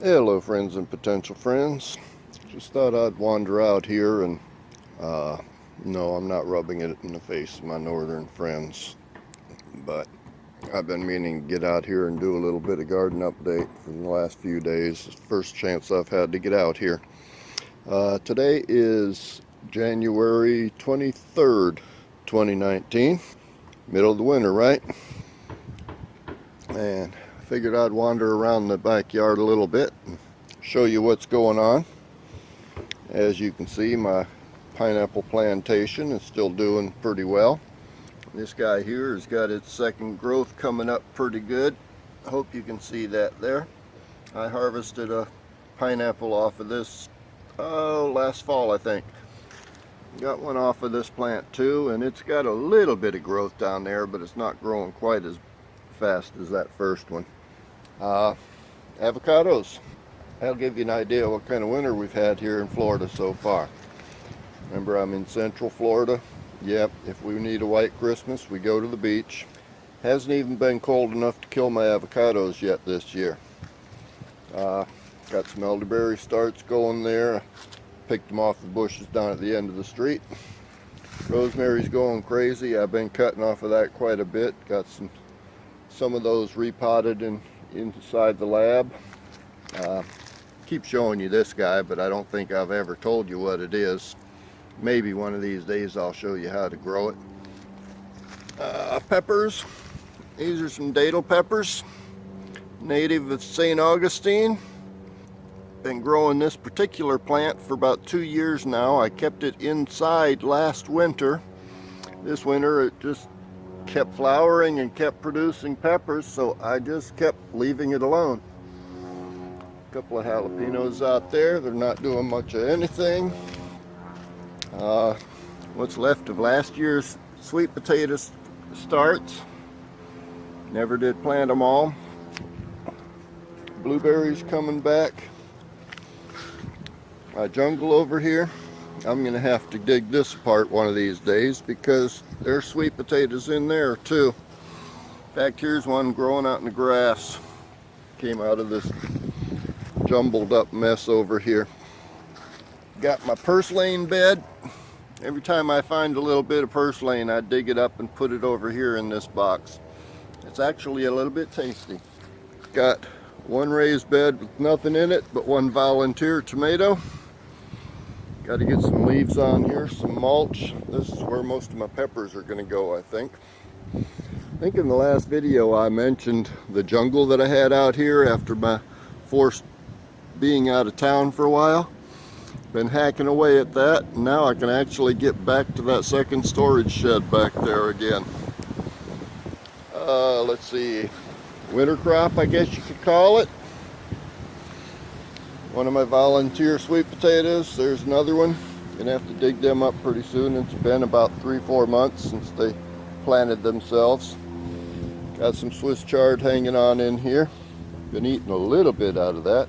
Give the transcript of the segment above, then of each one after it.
Hello friends and potential friends. Just thought I'd wander out here and no, I'm not rubbing it in the face of my northern friends, but I've been meaning to get out here and do a little bit of garden update for the last few days. It's the first chance I've had to get out here. Today is January 23rd, 2019, middle of the winter, right? And I figured I'd wander around the backyard a little bit and show you what's going on. As you can see, my pineapple plantation is still doing pretty well. This guy here has got its second growth coming up pretty good. I hope you can see that there. I harvested a pineapple off of this last fall, I think. Got one off of this plant too, and it's got a little bit of growth down there, but it's not growing quite as fast as that first one. Avocados. That'll give you an idea what kind of winter we've had here in Florida so far. Remember, I'm in Central Florida. Yep, if we need a white Christmas, we go to the beach. Hasn't even been cold enough to kill my avocados yet this year. Got some elderberry starts going there. Picked them off the bushes down at the end of the street. Rosemary's going crazy. I've been cutting off of that quite a bit. Got some of those repotted inside the lab. Keep showing you this guy, but I don't think I've ever told you what it is. Maybe one of these days I'll show you how to grow it. Peppers. These are some datil peppers, native of St. Augustine. Been growing this particular plant for about 2 years now. I kept it inside last winter. This winter it just kept flowering and kept producing peppers, so I just kept leaving it alone. A couple of jalapenos out there. They're not doing much of anything. What's left of last year's sweet potato starts. Never did plant them all. Blueberries coming back. My jungle over here, I'm going to have to dig this apart one of these days because there's sweet potatoes in there too. In fact, here's one growing out in the grass. Came out of this jumbled up mess over here. Got my purslane bed. Every time I find a little bit of purslane, I dig it up and put it over here in this box. It's actually a little bit tasty. Got one raised bed with nothing in it but one volunteer tomato. Got to get some leaves on here, some mulch. This is where most of my peppers are going to go, I think. I think in the last video I mentioned the jungle that I had out here after my forced being out of town for a while. Been hacking away at that, and now I can actually get back to that second storage shed back there again. Let's see, winter crop, I guess you could call it. One of my volunteer sweet potatoes. There's another one. Gonna have to dig them up pretty soon. It's been about 3-4 months since they planted themselves. Got some Swiss chard hanging on in here. Been eating a little bit out of that.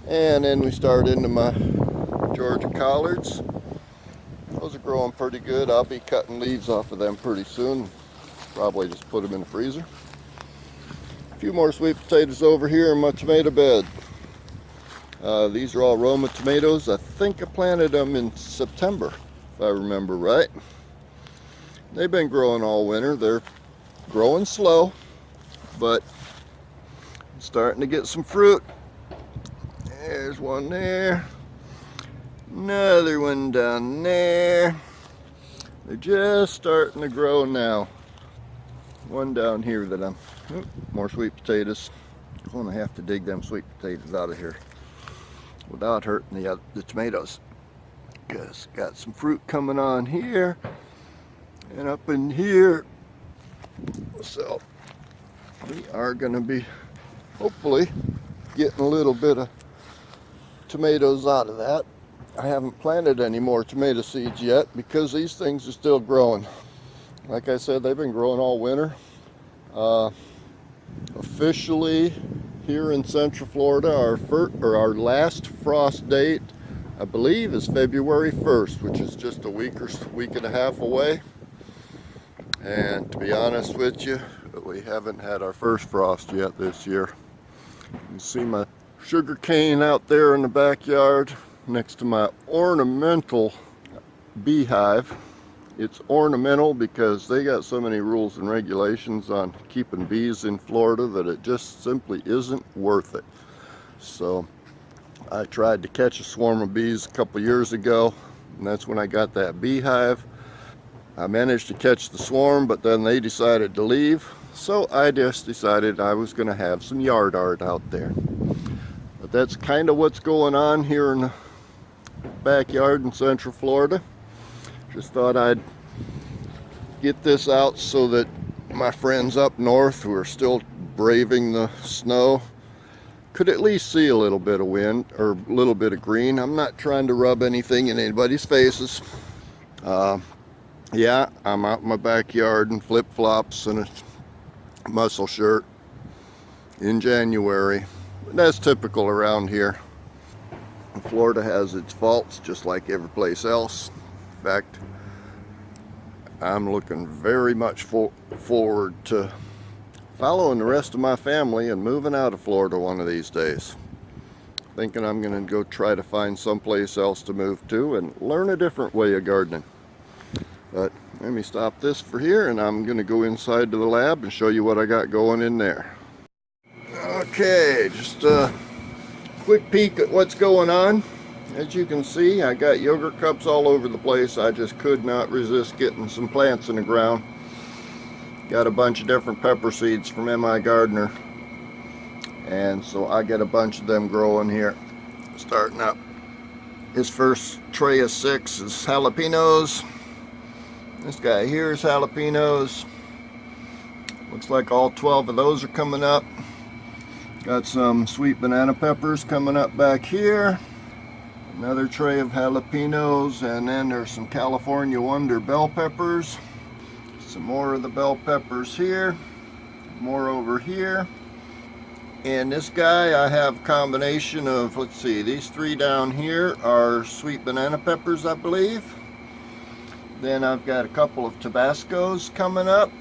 And then we start into my Georgia collards. Those are growing pretty good. I'll be cutting leaves off of them pretty soon. Probably just put them in the freezer. A few more sweet potatoes over here in my tomato bed. These are all Roma tomatoes. I think I planted them in September, if I remember right. They've been growing all winter. They're growing slow, but starting to get some fruit. There's one there. Another one down there. They're just starting to grow now. One down here that more sweet potatoes. I'm gonna have to dig them sweet potatoes out of here without hurting the tomatoes. Because got some fruit coming on here and up in here. So we are gonna be hopefully getting a little bit of tomatoes out of that. I haven't planted any more tomato seeds yet because these things are still growing. Like I said, they've been growing all winter. Officially here in Central Florida, our last frost date, I believe, is February 1st, which is just a week and a half away. And to be honest with you, we haven't had our first frost yet this year. You can see my sugar cane out there in the backyard next to my ornamental beehive. It's ornamental because they got so many rules and regulations on keeping bees in Florida that it just simply isn't worth it. So I tried to catch a swarm of bees a couple years ago, and that's when I got that beehive. I managed to catch the swarm, but then they decided to leave, so I just decided I was going to have some yard art out there. But that's kind of what's going on here in the backyard in Central Florida. Just thought I'd get this out so that my friends up north who are still braving the snow could at least see a little bit of wind or a little bit of green. I'm not trying to rub anything in anybody's faces. Yeah, I'm out in my backyard in flip-flops and a muscle shirt in January. That's typical around here. Florida has its faults just like every place else. In fact, I'm looking very much forward to following the rest of my family and moving out of Florida one of these days. Thinking I'm going to go try to find someplace else to move to and learn a different way of gardening. But let me stop this for here, and I'm going to go inside to the lab and show you what I got going in there. Okay, just a quick peek at what's going on. As you can see, I got yogurt cups all over the place. I just could not resist getting some plants in the ground. Got a bunch of different pepper seeds from MI Gardener, and so I got a bunch of them growing here. Starting up, his first tray of 6 is jalapenos. This guy here is jalapenos. Looks like all 12 of those are coming up. Got some sweet banana peppers coming up back here. Another tray of jalapenos, and then there's some California Wonder bell peppers. Some more of the bell peppers here. More over here. And this guy, I have a combination of, let's see, these 3 down here are sweet banana peppers, I believe. Then I've got a couple of Tabascos coming up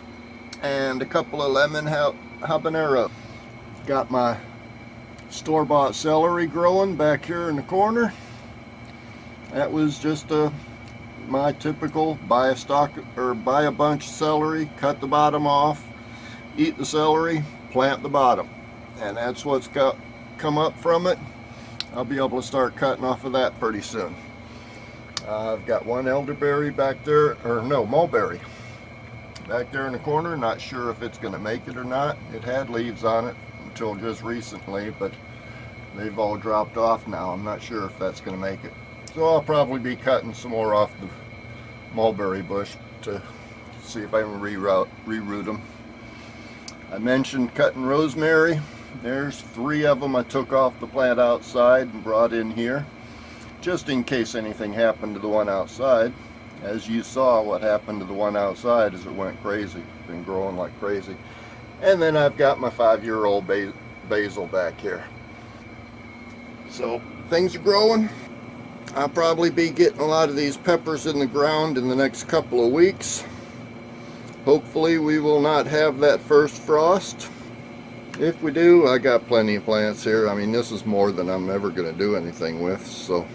and a couple of lemon habanero. Got my store-bought celery growing back here in the corner. That was just my typical buy a bunch of celery, cut the bottom off, eat the celery, plant the bottom, and that's what's come up from it. I'll be able to start cutting off of that pretty soon. I've got one elderberry back there, or no, mulberry back there in the corner. Not sure if it's going to make it or not. It had leaves on it until just recently, but they've all dropped off now. I'm not sure if that's going to make it. So I'll probably be cutting some more off the mulberry bush to see if I can reroot them. I mentioned cutting rosemary. There's 3 of them I took off the plant outside and brought in here, just in case anything happened to the one outside. As you saw, what happened to the one outside is it went crazy. It's been growing like crazy. And then I've got my 5-year-old basil back here. So things are growing. I'll probably be getting a lot of these peppers in the ground in the next couple of weeks. Hopefully we will not have that first frost. If we do, I got plenty of plants here. I mean, this is more than I'm ever going to do anything with, so.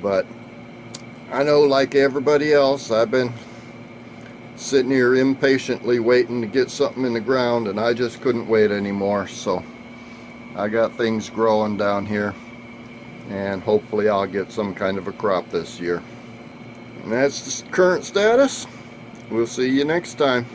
But I know, like everybody else, I've been sitting here impatiently waiting to get something in the ground, and I just couldn't wait anymore. So I got things growing down here, and hopefully I'll get some kind of a crop this year. And that's the current status. We'll see you next time.